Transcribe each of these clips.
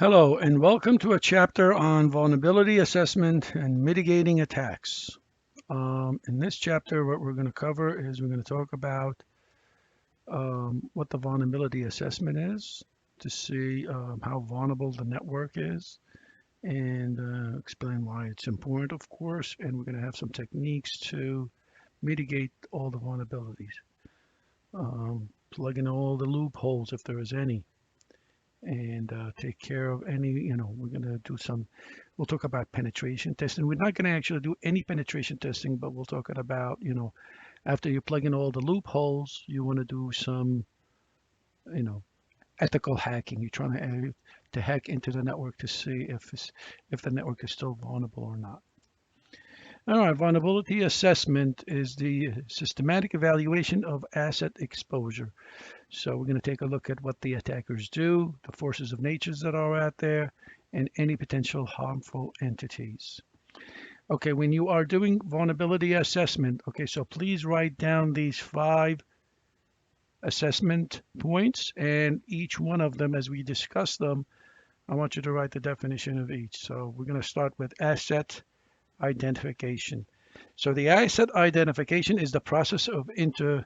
Hello, and welcome to a chapter on vulnerability assessment and mitigating attacks. In this chapter, what we're going to cover is we're going to talk about what the vulnerability assessment is to see how vulnerable the network is and explain why it's important, of course, and we're going to have some techniques to mitigate all the vulnerabilities, plug in all the loopholes if there is any, and take care of any, we're going to do some, we'll talk about penetration testing. We're not going to actually do any penetration testing, but we'll talk about, after you plug in all the loopholes, you want to do some, you know, ethical hacking. You're trying to hack into the network to see if the network is still vulnerable or not. All right, vulnerability assessment is the systematic evaluation of asset exposure. So we're going to take a look at what the attackers do, the forces of nature that are out there, and any potential harmful entities. Okay, when you are doing vulnerability assessment, okay, so please write down these 5 assessment points, and each one of them, as we discuss them, I want you to write the definition of each. So we're going to start with asset identification. So the asset identification is the process of intervening,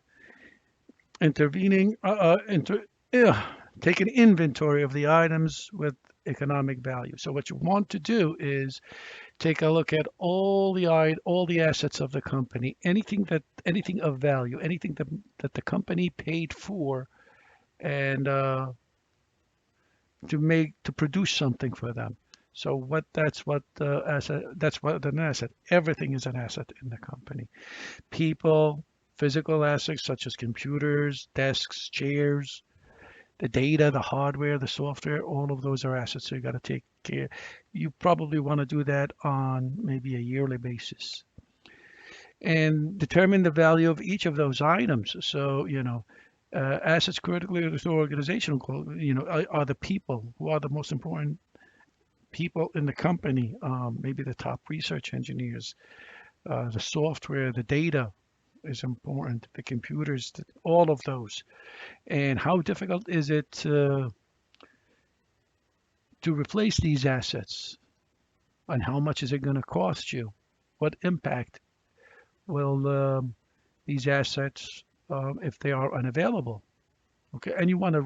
take an inventory of the items with economic value. So what you want to do is take a look at all the assets of the company, anything of value, anything that the company paid for, and to produce something for them. So that's what an asset. Everything is an asset in the company. People, physical assets such as computers, desks, chairs, the data, the hardware, the software, all of those are assets. So you got to take care. You probably want to do that on maybe a yearly basis and determine the value of each of those items. So, assets critically to the organizational goal, are the people who are the most important people in the company, maybe the top research engineers, the software, the data is important, the computers, all of those. And how difficult is it to replace these assets? And how much is it going to cost you? What impact will these assets, if they are unavailable? Okay, and you want to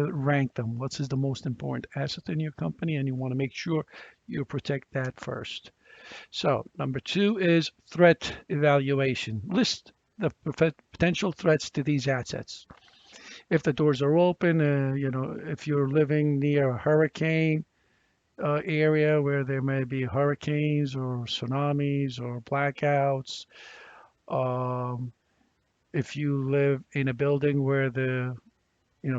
rank them. What is the most important asset in your company? And you want to make sure you protect that first. So number 2 is threat evaluation. List the potential threats to these assets. If the doors are open, if you're living near a hurricane area where there may be hurricanes or tsunamis or blackouts, um, if you live in a building where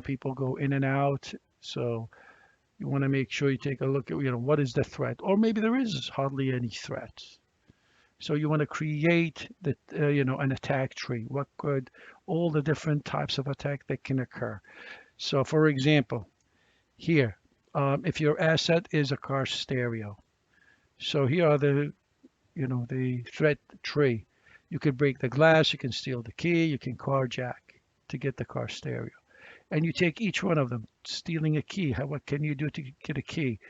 people go in and out, so you want to make sure you take a look at, what is the threat, or maybe there is hardly any threat. So you want to create an attack tree. What could all the different types of attack that can occur? So for example, here, if your asset is a car stereo, so here are the threat tree. You could break the glass, you can steal the key, you can carjack to get the car stereo. And you take each one of them, stealing a key. What can you do to get a key?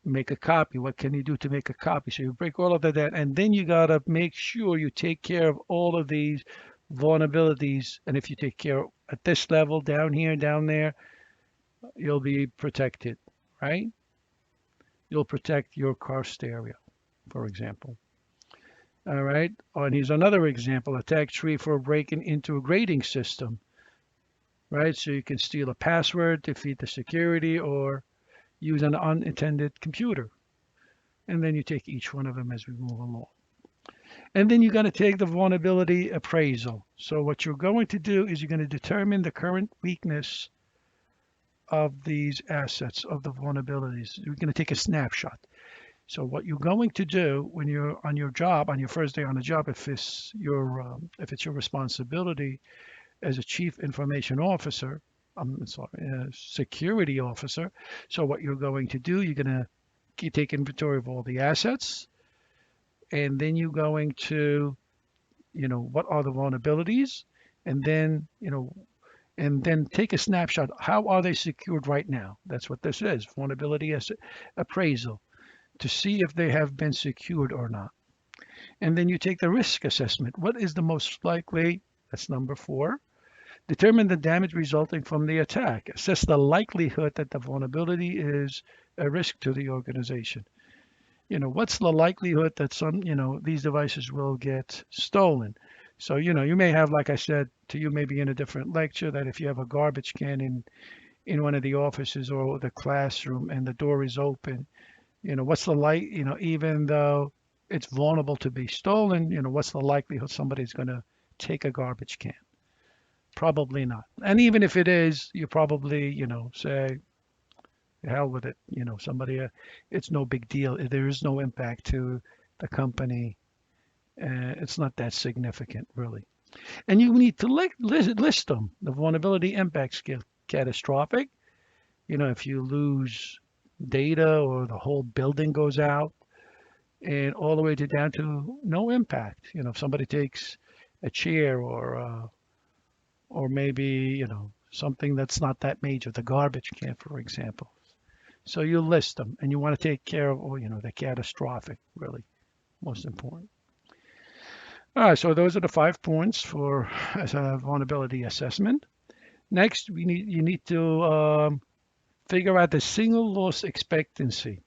Make a copy. What can you do to make a copy? So you break all of that, and then you gotta make sure you take care of all of these vulnerabilities. And if you take care at this level, down here, down there, you'll be protected, right? You'll protect your car stereo, for example. All right. Oh, and here's another example: attack tree for breaking into a grading system, right? So you can steal a password, defeat the security, or use an unattended computer. And then you take each one of them as we move along. And then you're going to take the vulnerability appraisal. So what you're going to do is you're going to determine the current weakness of these assets, of the vulnerabilities. You're going to take a snapshot. So what you're going to do when you're on your job, on your first day on the job, if it's your responsibility as a chief information officer, security officer. So what you're going to do, you're going to take inventory of all the assets, and then you're going to, what are the vulnerabilities, and then, and then take a snapshot. How are they secured right now? That's what this is, vulnerability appraisal, to see if they have been secured or not. And then you take the risk assessment. What is the most likely? That's number 4. Determine the damage resulting from the attack. Assess the likelihood that the vulnerability is a risk to the organization. What's the likelihood that these devices will get stolen? So, you may have, like I said to you, maybe in a different lecture, that if you have a garbage can in one of the offices or the classroom and the door is open, what's the even though it's vulnerable to be stolen, what's the likelihood somebody's going to take a garbage can? Probably not. And even if it is, you probably, say, hell with it. Somebody, it's no big deal. There is no impact to the company. It's not that significant, really. And you need to list them. The vulnerability impact scale, catastrophic. If you lose data or the whole building goes out, and all the way to down to no impact. If somebody takes a chair or maybe something that's not that major, the garbage can, for example. So you list them, and you want to take care of, the catastrophic, really, most important. All right, so those are the 5 points for vulnerability assessment. Next, you need to figure out the single loss expectancy,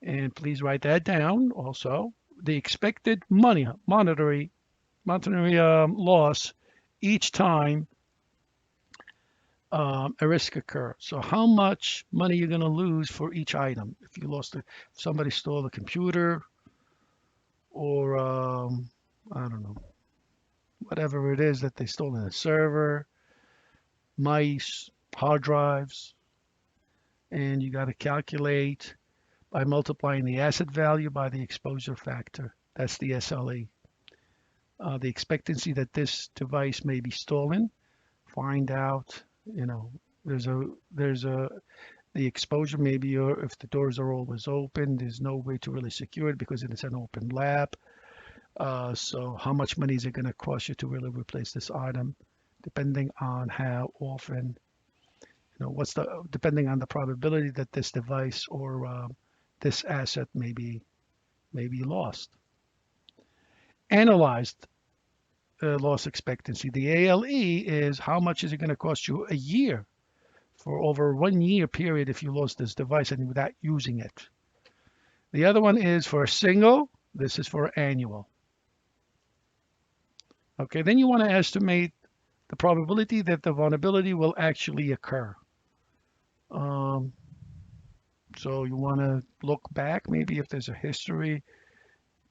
and please write that down. Also, the expected monetary loss each time a risk occurs. So how much money you're going to lose for each item? If if somebody stole a computer, or I don't know, whatever it is that they stole in a server, mice, hard drives, and you got to calculate by multiplying the asset value by the exposure factor. That's the SLE. The expectancy that this device may be stolen. Find out, there's the exposure, maybe, or if the doors are always open, there's no way to really secure it because it's an open lab. So how much money is it going to cost you to really replace this item, depending on how often, depending on the probability that this device or this asset may be lost. Analyzed loss expectancy. The ALE is how much is it going to cost you a year, for over 1 year period, if you lost this device and without using it. The other one is for a single. This is for annual. Okay, then you want to estimate the probability that the vulnerability will actually occur. So you want to look back, maybe if there's a history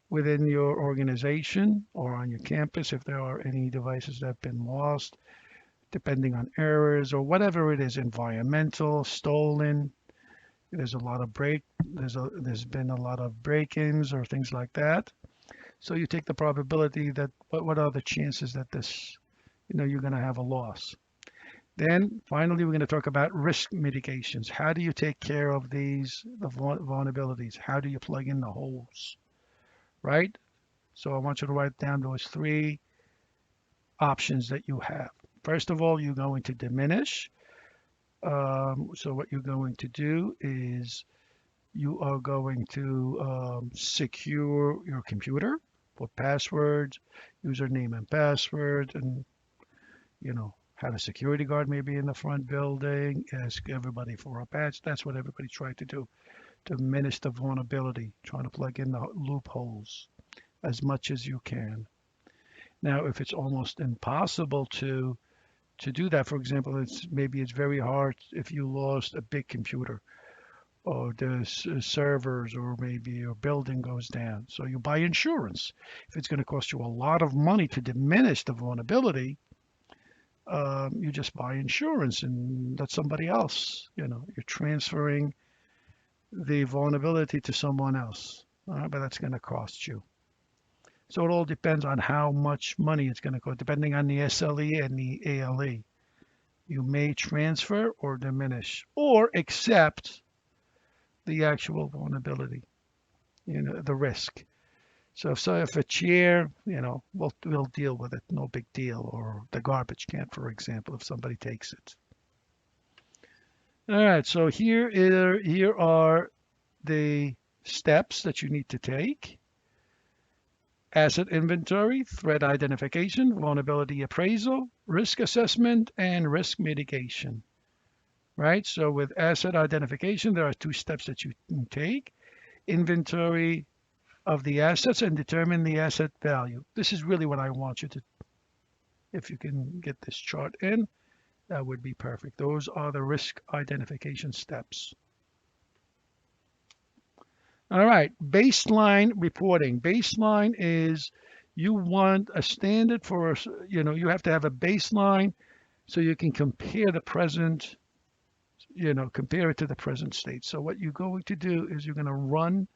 within your organization or on your campus, if there are any devices that have been lost, depending on errors or whatever it is, environmental, stolen. There's a lot of there's been a lot of break-ins or things like that. So you take the probability that what are the chances that this, you're going to have a loss. Then finally, we're going to talk about risk mitigations. How do you take care of the vulnerabilities? How do you plug in the holes, right? So I want you to write down those 3 options that you have. First of all, you're going to diminish. So what you're going to do is you are going to secure your computer, put passwords, username and password, and have a security guard maybe in the front building, ask everybody for a patch. That's what everybody tried to do, to diminish the vulnerability, trying to plug in the loopholes as much as you can. Now, if it's almost impossible to do that, for example, maybe it's very hard if you lost a big computer or the servers, or maybe your building goes down. So you buy insurance. If it's going to cost you a lot of money to diminish the vulnerability, you just buy insurance and let somebody else, you're transferring the vulnerability to someone else, but that's going to cost you. So it all depends on how much money it's going to cost, depending on the SLE and the ALE. You may transfer or diminish or accept the actual vulnerability, the risk. So if a chair, we'll deal with it, no big deal. Or the garbage can, for example, if somebody takes it. All right, so here are the steps that you need to take. Asset inventory, threat identification, vulnerability appraisal, risk assessment, and risk mitigation, right? So with asset identification, there are two steps that you can take. Inventory of the assets and determine the asset value. This is really what I want you to, if you can get this chart in, that would be perfect. Those are the risk identification steps. All right, baseline reporting. Baseline is you want a standard for, you have to have a baseline so you can compare the present, compare it to the present state. So what you're going to do is you're going to run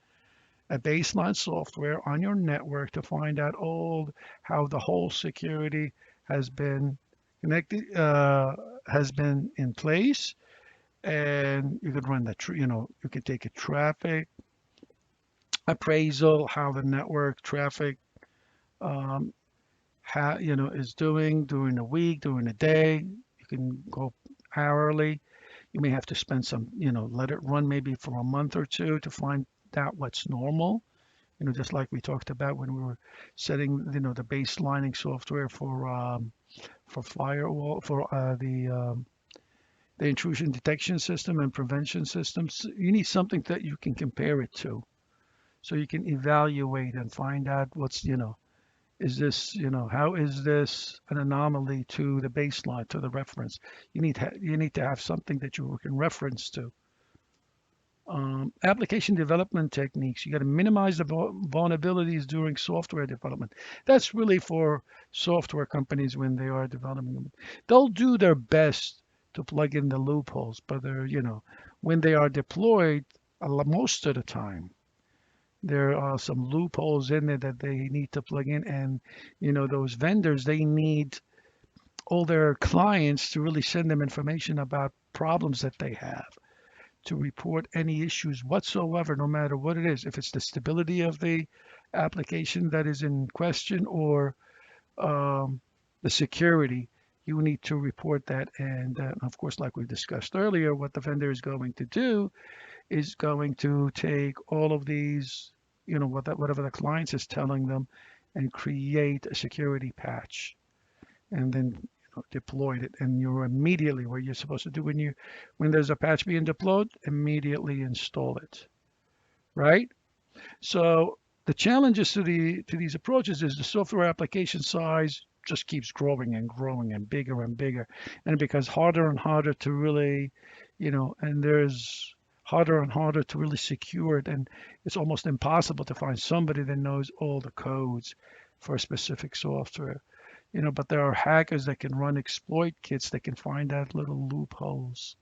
a baseline software on your network to find out how the whole security has been connected, has been in place. And you could run you could take a traffic appraisal, how the network traffic um, is doing during the week, during the day. You can go hourly. You may have to spend some, let it run maybe for a month or two to find out what's normal. Just like we talked about when we were setting, the baselining software for firewall, for the intrusion detection system and prevention systems. You need something that you can compare it to, so you can evaluate and find out is this, how is this an anomaly to the baseline, to the reference? You need to have something that you can reference to. Application development techniques. You got to minimize the vulnerabilities during software development. That's really for software companies when they are developing them. They'll do their best to plug in the loopholes, but when they are deployed, most of the time, there are some loopholes in there that they need to plug in, and those vendors, they need all their clients to really send them information about problems that they have, to report any issues whatsoever, no matter what it is. If it's the stability of the application that is in question, or the security, you need to report that. And of course, like we discussed earlier, what the vendor is going to do is going to take all of these, whatever the client is telling them, and create a security patch, and then deployed it. And you're immediately, what you're supposed to do when there's a patch being deployed, immediately install it, right? So the challenges to these approaches is the software application size just keeps growing and growing and bigger, and it becomes harder and harder to really, and there's harder and harder to really secure it, and it's almost impossible to find somebody that knows all the codes for a specific software. But there are hackers that can run exploit kits that can find out little loopholes.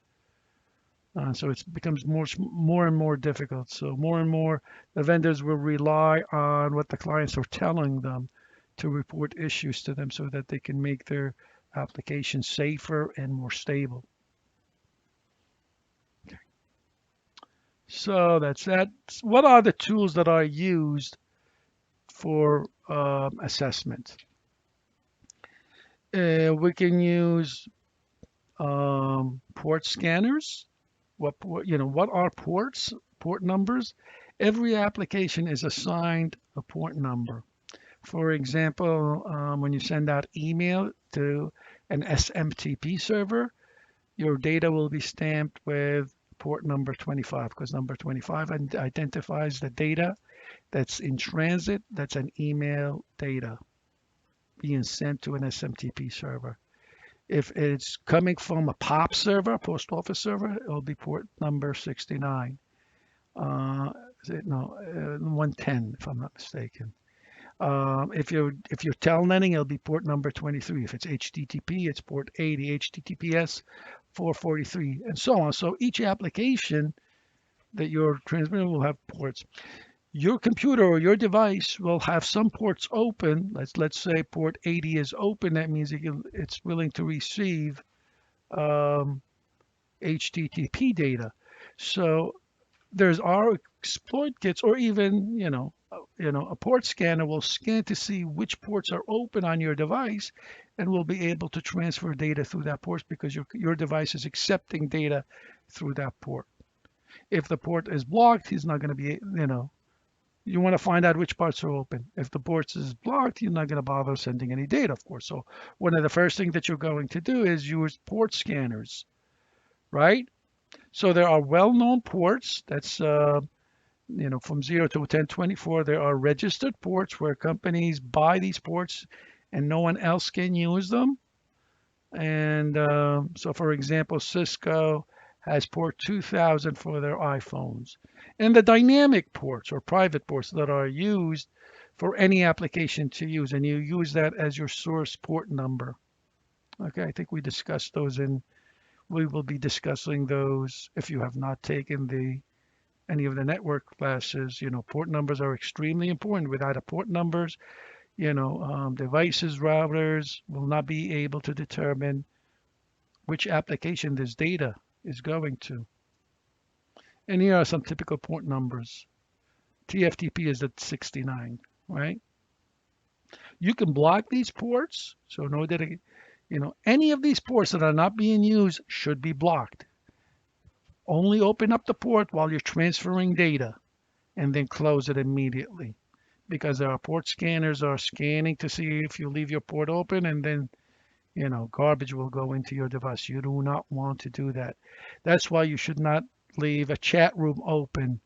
So it becomes more and more difficult. So more and more, the vendors will rely on what the clients are telling them to report issues to them, so that they can make their application safer and more stable. So that's that. What are the tools that are used for assessment? We can use port scanners. What are ports? Port numbers. Every application is assigned a port number. For example, when you send out email to an SMTP server, your data will be stamped with port number 25, because number 25 identifies the data that's in transit, that's an email data being sent to an SMTP server. If it's coming from a POP server, post office server, it'll be port number 69. No, 110, if I'm not mistaken. If you're telnetting, it'll be port number 23. If it's HTTP, it's port 80, HTTPS 443, and so on. So each application that you're transmitting will have ports. Your computer or your device will have some ports open. Let's say port 80 is open. That means it's willing to receive HTTP data. So There's our exploit kits, or even a port scanner will scan to see which ports are open on your device, and will be able to transfer data through that port because your device is accepting data through that port. If the port is blocked, he's not going to be, you want to find out which parts are open. If the port is blocked, you're not going to bother sending any data, of course. So one of the first things that you're going to do is use port scanners, right? So there are well-known ports. That's from 0 to 1024. There are registered ports where companies buy these ports, and no one else can use them. And so, for example, Cisco has port 2000 for their iPhones. And the dynamic ports or private ports that are used for any application to use, and you use that as your source port number. Okay, I think we discussed those, and we will be discussing those if you have not taken any of the network classes. Port numbers are extremely important. Without a port numbers, devices, routers will not be able to determine which application this data is going to. And here are some typical port numbers. TFTP is at 69, right? You can block these ports, so know that any of these ports that are not being used should be blocked. Only open up the port while you're transferring data, and then close it immediately, because our port scanners are scanning to see if you leave your port open, and then garbage will go into your device. You do not want to do that. That's why you should not leave a chat room open,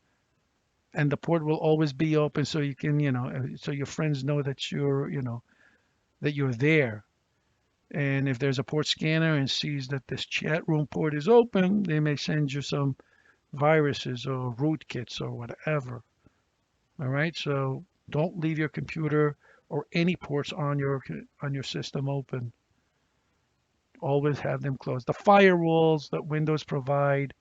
and the port will always be open, so you can, so your friends know that you're there. And if there's a port scanner and sees that this chat room port is open, they may send you some viruses or rootkits or whatever. All right, so don't leave your computer or any ports on your system open. Always have them closed. The firewalls that Windows provide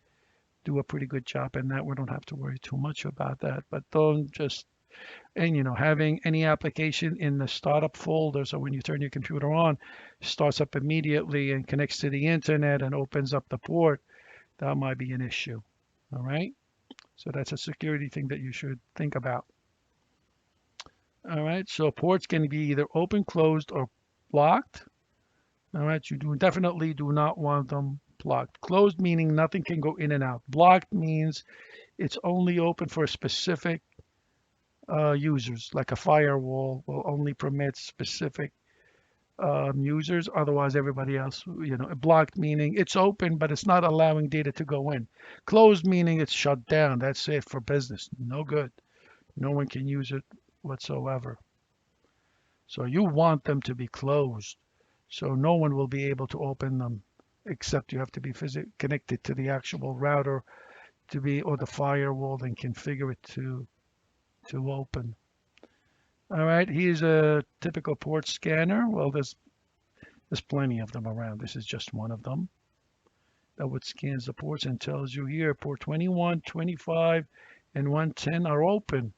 do a pretty good job in that. We don't have to worry too much about that. But don't just, and having any application in the startup folder, so when you turn your computer on, it starts up immediately and connects to the internet and opens up the port, that might be an issue. All right, so that's a security thing that you should think about. All right, so ports can be either open, closed, or blocked. All right, you definitely do not want them blocked. Closed meaning nothing can go in and out. Blocked means it's only open for specific users, like a firewall will only permit specific users. Otherwise, everybody else, blocked meaning it's open, but it's not allowing data to go in. Closed meaning it's shut down. That's it for business. No good. No one can use it whatsoever. So you want them to be closed. So no one will be able to open them, except you have to be connected to the actual router or the firewall and configure it to open. All right, here's a typical port scanner. Well, there's plenty of them around. This is just one of them. That would scans the ports and tells you here port 21, 25, and 110 are open,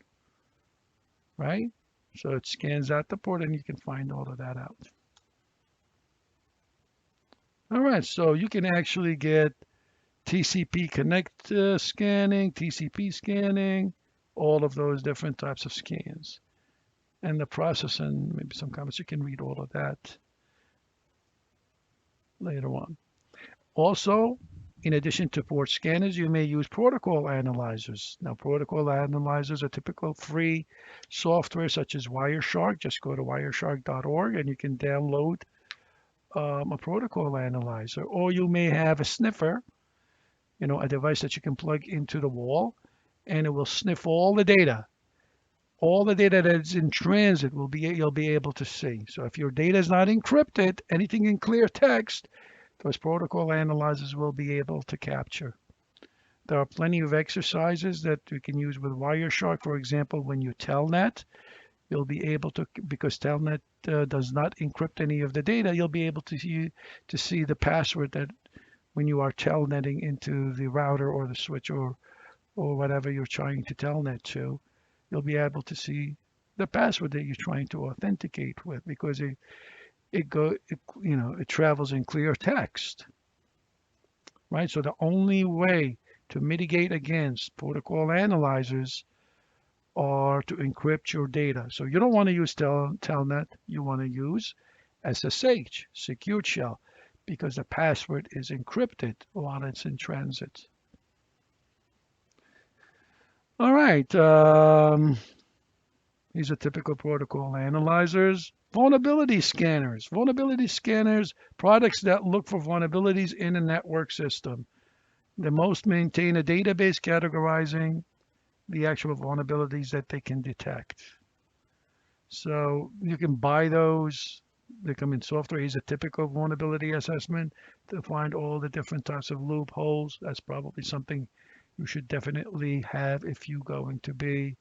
right? So it scans out the port and you can find all of that out. All right, so you can actually get TCP connect scanning, TCP scanning, all of those different types of scans. And the process and maybe some comments, you can read all of that later on. Also, in addition to port scanners, you may use protocol analyzers. Now, protocol analyzers are typical free software such as Wireshark. Just go to wireshark.org and you can download a protocol analyzer. Or you may have a sniffer, a device that you can plug into the wall, and it will sniff all the data. All the data that's in transit you'll be able to see. So if your data is not encrypted, anything in clear text, those protocol analyzers will be able to capture. There are plenty of exercises that we can use with Wireshark. For example, when you telnet, you'll be able to, because telnet does not encrypt any of the data, you'll be able to see the password that when you are telnetting into the router or the switch or whatever you're trying to telnet to, you'll be able to see the password that you're trying to authenticate with, because it travels in clear text, right? So the only way to mitigate against protocol analyzers or to encrypt your data. So you don't want to use Telnet, you want to use SSH, secured shell, because the password is encrypted while it's in transit. All right, these are typical protocol analyzers. Vulnerability scanners. Vulnerability scanners, products that look for vulnerabilities in a network system. The most maintain a database categorizing the actual vulnerabilities that they can detect. So you can buy those. They come in software. Here's a typical vulnerability assessment to find all the different types of loopholes. That's probably something you should definitely have if you're going to be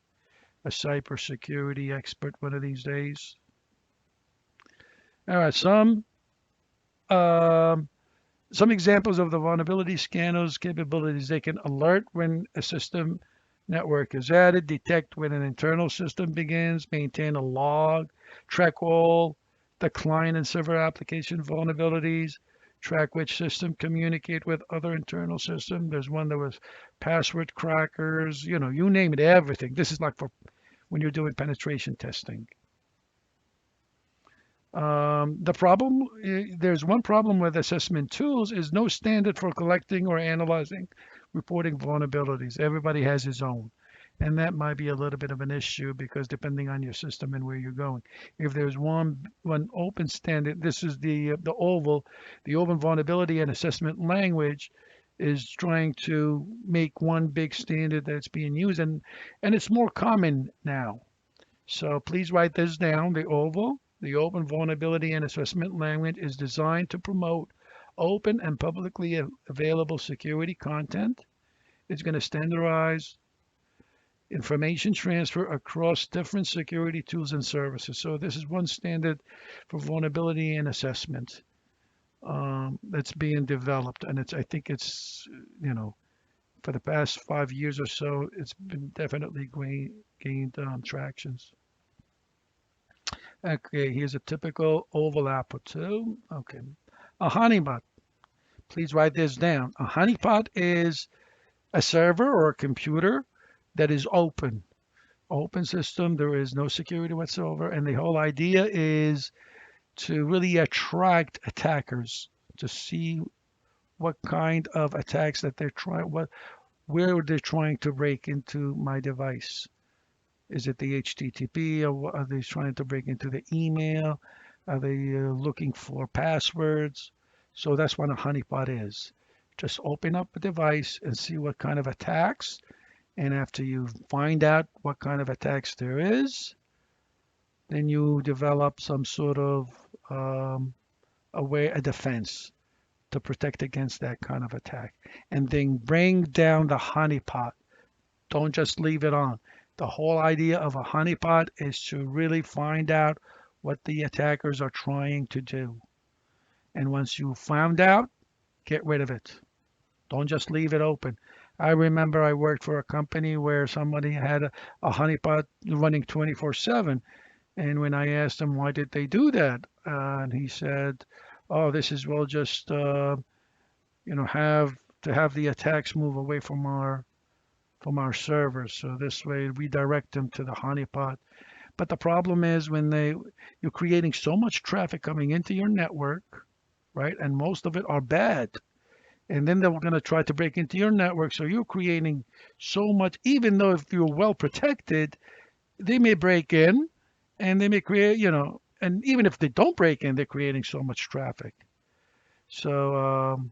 a cybersecurity expert one of these days. All right, um, some examples of the vulnerability scanners capabilities. They can alert when a system network is added, detect when an internal system begins, maintain a log, track all the client and server application vulnerabilities, track which system communicate with other internal system. There's one that was password crackers, you name it, everything. This is like for when you're doing penetration testing. There's one problem with assessment tools is no standard for collecting or analyzing reporting vulnerabilities. Everybody has his own. And that might be a little bit of an issue because depending on your system and where you're going. If there's one open standard, this is the OVAL, the Open Vulnerability and Assessment Language is trying to make one big standard that's being used and it's more common now. So please write this down. The OVAL, the Open Vulnerability and Assessment Language, is designed to promote open and publicly available security content. It's going to standardize information transfer across different security tools and services. So this is one standard for vulnerability and assessment that's being developed, and I think it's for the past 5 years or so, it's been definitely gained tractions. Okay, here's a typical overlap or two. Okay, a honeypot. Please write this down. A honeypot is a server or a computer that is open system. There is no security whatsoever, and the whole idea is to really attract attackers to see what kind of attacks that they're trying, where they're trying to break into my device. Is it the HTTP, or are they trying to break into the email? Are they looking for passwords? So that's what a honeypot is. Just open up a device and see what kind of attacks. And after you find out what kind of attacks there is, then you develop some sort of a defense to protect against that kind of attack. And then bring down the honeypot. Don't just leave it on. The whole idea of a honeypot is to really find out what the attackers are trying to do. And once you found out, get rid of it. Don't just leave it open. I remember I worked for a company where somebody had a honeypot running 24/7. And when I asked him why did they do that, and he said, "Oh, this is well just have to have the attacks move away from our servers. So this way we direct them to the honeypot." But the problem is when you're creating so much traffic coming into your network, right? And most of it are bad. And then they're going to try to break into your network. So you're creating so much, even though if you're well protected, they may break in and they may create, and even if they don't break in, they're creating so much traffic. So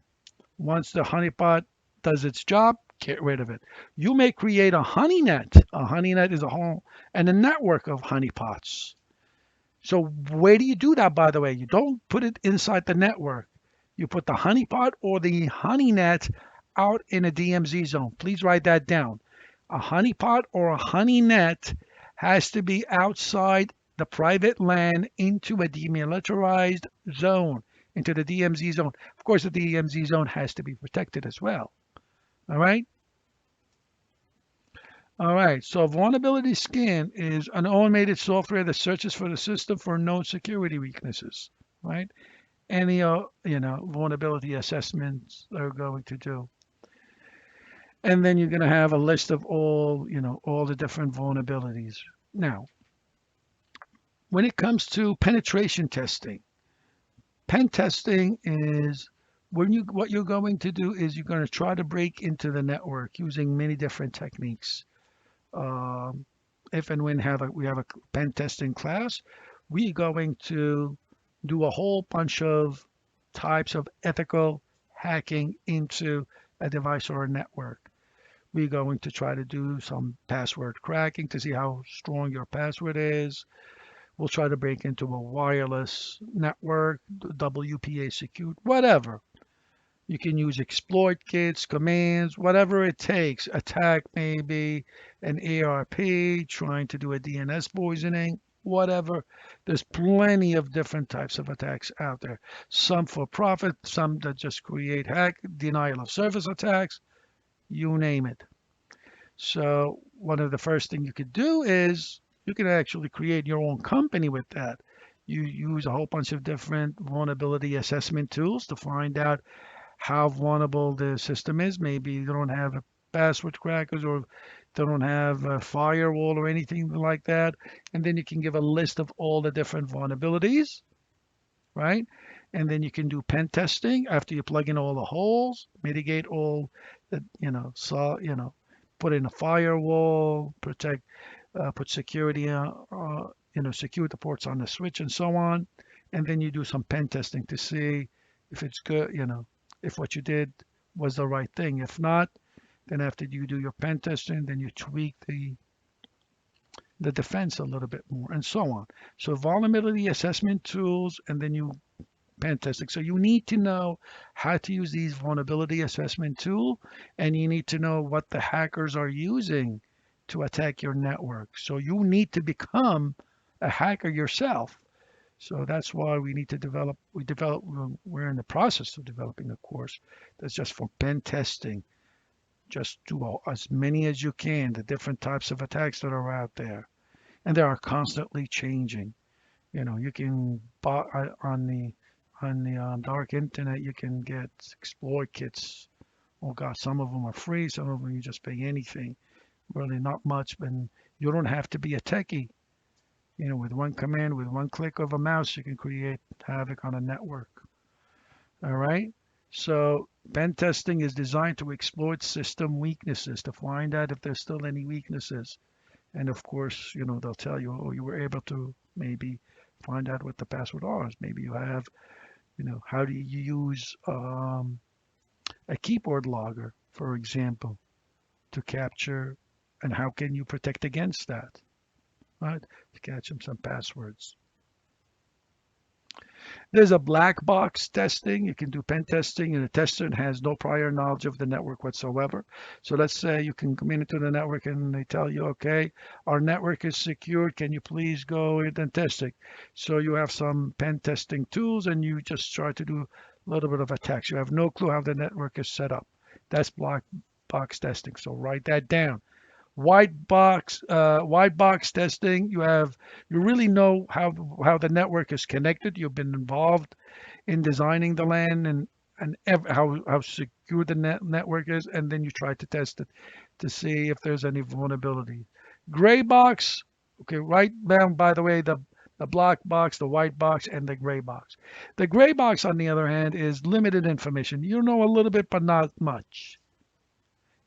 once the honeypot does its job, get rid of it. You may create a honeynet. A honeynet is a whole and a network of honeypots. So where do you do that, by the way? You don't put it inside the network. You put the honeypot or the honeynet out in a DMZ zone. Please write that down. A honeypot or a honeynet has to be outside the private LAN into a demilitarized zone, into the DMZ zone. Of course, the DMZ zone has to be protected as well. All right. All right. So vulnerability scan is an automated software that searches for the system for known security weaknesses. Right. Any vulnerability assessments are going to do. And then you're going to have a list of all, all the different vulnerabilities. Now, when it comes to penetration testing, pen testing is what you're going to do is you're going to try to break into the network using many different techniques. Um, if and when we have a pen testing class, we're going to do a whole bunch of types of ethical hacking into a device or a network. We're going to try to do some password cracking to see how strong your password is. We'll try to break into a wireless network, WPA secured, whatever. You can use exploit kits, commands, whatever it takes. Attack maybe an ARP, trying to do a DNS poisoning, whatever. There's plenty of different types of attacks out there. Some for profit, some that just create denial of service attacks, you name it. So one of the first thing you could do is you can actually create your own company with that. You use a whole bunch of different vulnerability assessment tools to find out how vulnerable the system is. Maybe they don't have a password crackers or they don't have a firewall or anything like that. And then you can give a list of all the different vulnerabilities, right? And then you can do pen testing after you plug in all the holes, mitigate all the, put in a firewall, put security, secure the ports on the switch and so on. And then you do some pen testing to see if it's good, if what you did was the right thing. If not, then after you do your pen testing, then you tweak the defense a little bit more and so on. So vulnerability assessment tools, and then you pen testing. So you need to know how to use these vulnerability assessment tool, and you need to know what the hackers are using to attack your network. So you need to become a hacker yourself. So that's why we need to we're in the process of developing a course that's just for pen testing. Just do as many as you can, the different types of attacks that are out there. And they are constantly changing. You can buy on the dark internet, you can get exploit kits. Oh God, some of them are free, some of them you just pay anything. Really not much, but you don't have to be a techie. With one command, with one click of a mouse, you can create havoc on a network. All right. So pen testing is designed to exploit system weaknesses to find out if there's still any weaknesses. And of course, they'll tell you, oh, you were able to maybe find out what the password is. Maybe you have, how do you use a keyboard logger, for example, to capture, and how can you protect against that, right? To catch them some passwords. There's a black box testing. You can do pen testing, and the tester has no prior knowledge of the network whatsoever. So let's say you can come into the network and they tell you, okay, our network is secured. Can you please go in and test it? So you have some pen testing tools and you just try to do a little bit of attacks. You have no clue how the network is set up. That's black box testing. So write that down. White box testing. You really know how the network is connected. You've been involved in designing the LAN and how secure the network is, and then you try to test it to see if there's any vulnerability. Gray box. Okay, write down, by the way, the black box, the white box, and the gray box. The gray box, on the other hand, is limited information. You know a little bit, but not much.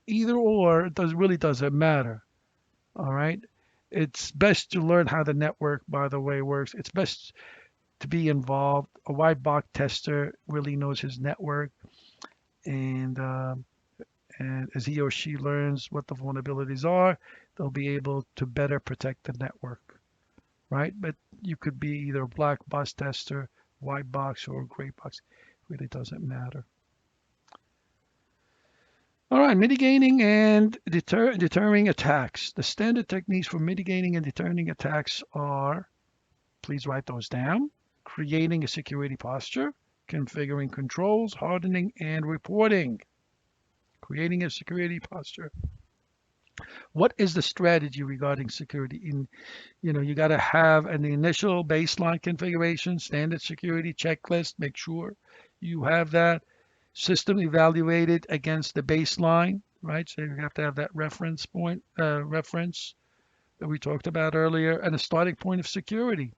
Either or, really doesn't matter. All right. It's best to learn how the network, by the way, works. It's best to be involved. A white box tester really knows his network, and as he or she learns what the vulnerabilities are, they'll be able to better protect the network, right? But you could be either a black box tester, white box, or gray box. It really doesn't matter. All right, mitigating and deterring attacks. The standard techniques for mitigating and deterring attacks are, please write those down: creating a security posture, configuring controls, hardening, and reporting. Creating a security posture. What is the strategy regarding security? You got to have an initial baseline configuration, standard security checklist. Make sure you have that system evaluated against the baseline, right? So you have to have that reference point, reference that we talked about earlier, and a starting point of security,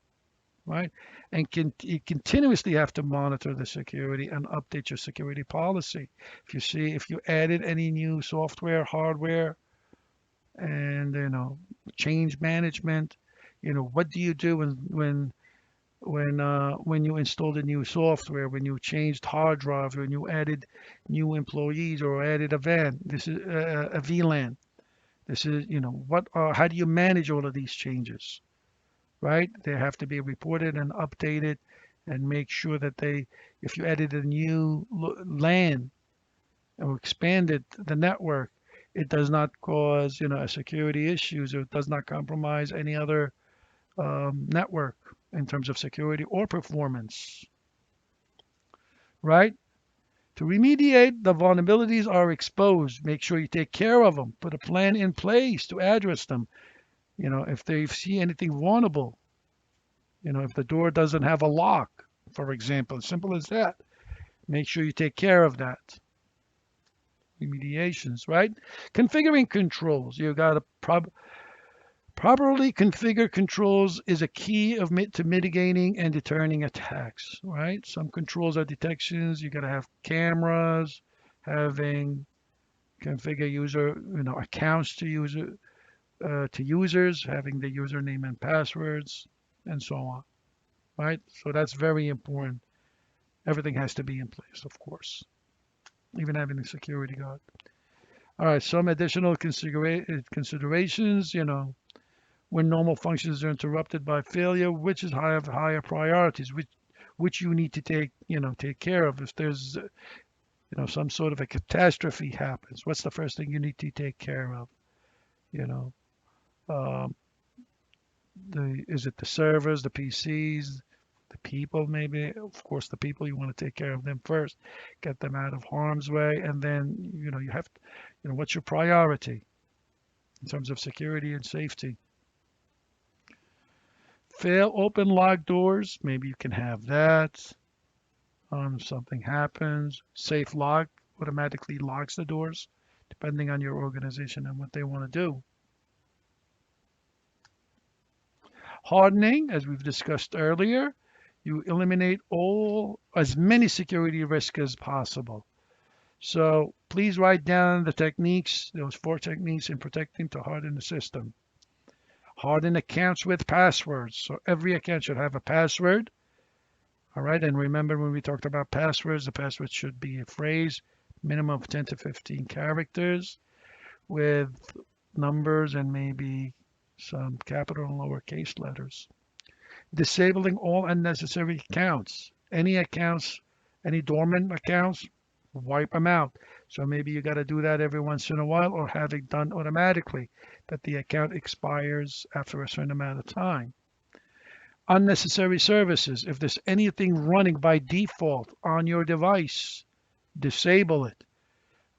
right? And you continuously have to monitor the security and update your security policy. If you added any new software, hardware, and change management, what do you do when you installed a new software, when you changed hard drives, when you added new employees or added a van? This is a VLAN. This is, how do you manage all of these changes, right? They have to be reported and updated and make sure that if you added a new LAN or expanded the network, it does not cause, a security issues, or it does not compromise any other network in terms of security or performance, right? To remediate the vulnerabilities are exposed, make sure you take care of them, put a plan in place to address them. If they see anything vulnerable, if the door doesn't have a lock, for example, as simple as that, make sure you take care of that. Remediations, right? Configuring controls. You got to properly configure controls is a key to mitigating and deterring attacks, right? Some controls are detections. You got to have cameras, having configure user, accounts to users, having the username and passwords, and so on, right? So that's very important. Everything has to be in place, of course, even having a security guard. All right, some additional considerations, when normal functions are interrupted by failure, which is higher priorities, which you need to take care of. If there's, some sort of a catastrophe happens, what's the first thing you need to take care of? You know, um, is it the servers, the PCs, the people? Maybe, of course, the people, you want to take care of them first, get them out of harm's way, and then you have, what's your priority in terms of security and safety? Fail open lock doors, maybe you can have that. Something happens, safe lock automatically locks the doors, depending on your organization and what they want to do. Hardening, as we've discussed earlier, you eliminate as many security risks as possible. So please write down the techniques, those 4 techniques in protecting to harden the system. Harden accounts with passwords. So every account should have a password. All right, and remember when we talked about passwords, the password should be a phrase, minimum of 10 to 15 characters with numbers and maybe some capital and lowercase letters. Disabling all unnecessary accounts. Any dormant accounts, wipe them out. So maybe you got to do that every once in a while, or have it done automatically, that the account expires after a certain amount of time. Unnecessary services. If there's anything running by default on your device, disable it.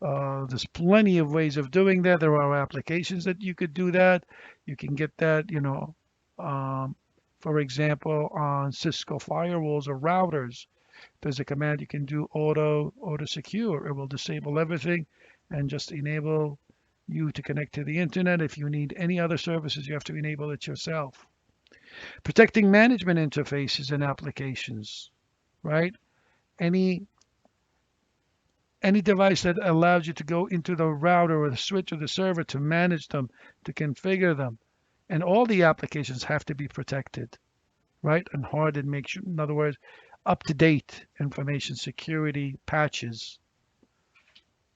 There's plenty of ways of doing that. There are applications that you could do that. You can get that, for example, on Cisco firewalls or routers. There's a command you can do, auto secure. It will disable everything and just enable you to connect to the internet. If you need any other services, you have to enable it yourself. Protecting management interfaces and applications, right? Any device that allows you to go into the router or the switch or the server to manage them, to configure them. And all the applications have to be protected, right? And hardened, make sure, in other words, up-to-date information security patches.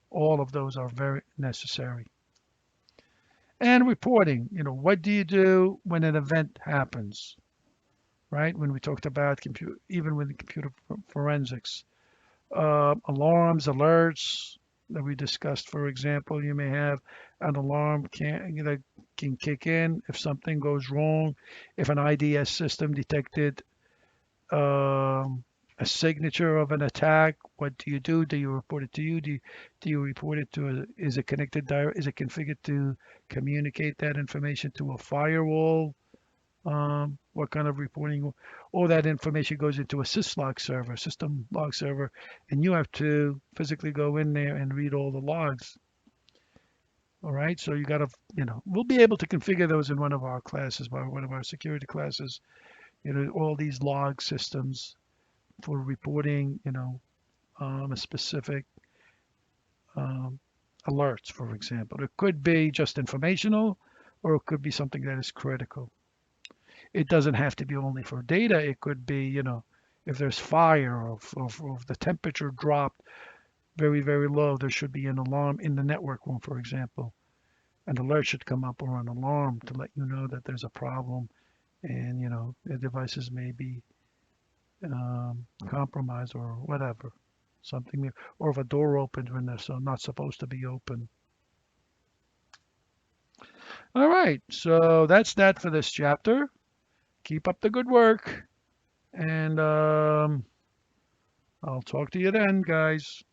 All of those are very necessary. And reporting, what do you do when an event happens, right? When we talked about even with computer forensics, alarms, alerts that we discussed. For example, you may have an alarm that can kick in if something goes wrong. If an IDS system detected a signature of an attack, what do you do? Do you report it to you? Do you report it to is it connected is it configured to communicate that information to a firewall? What kind of reporting? All that information goes into a syslog server, system log server, and you have to physically go in there and read all the logs. All right, so you got to, we'll be able to configure those in one of our classes, one of our security classes. All these log systems for reporting, a specific um, alerts, for example. It could be just informational, or it could be something that is critical. It doesn't have to be only for data. It could be, if there's fire or if the temperature dropped very, very low, there should be an alarm in the network room, for example. An alert should come up or an alarm to let you know that there's a problem and, the devices may be compromised or whatever. Something, or if a door opens when they're so not supposed to be open. All right, so that's that for this chapter. Keep up the good work, and I'll talk to you then, guys.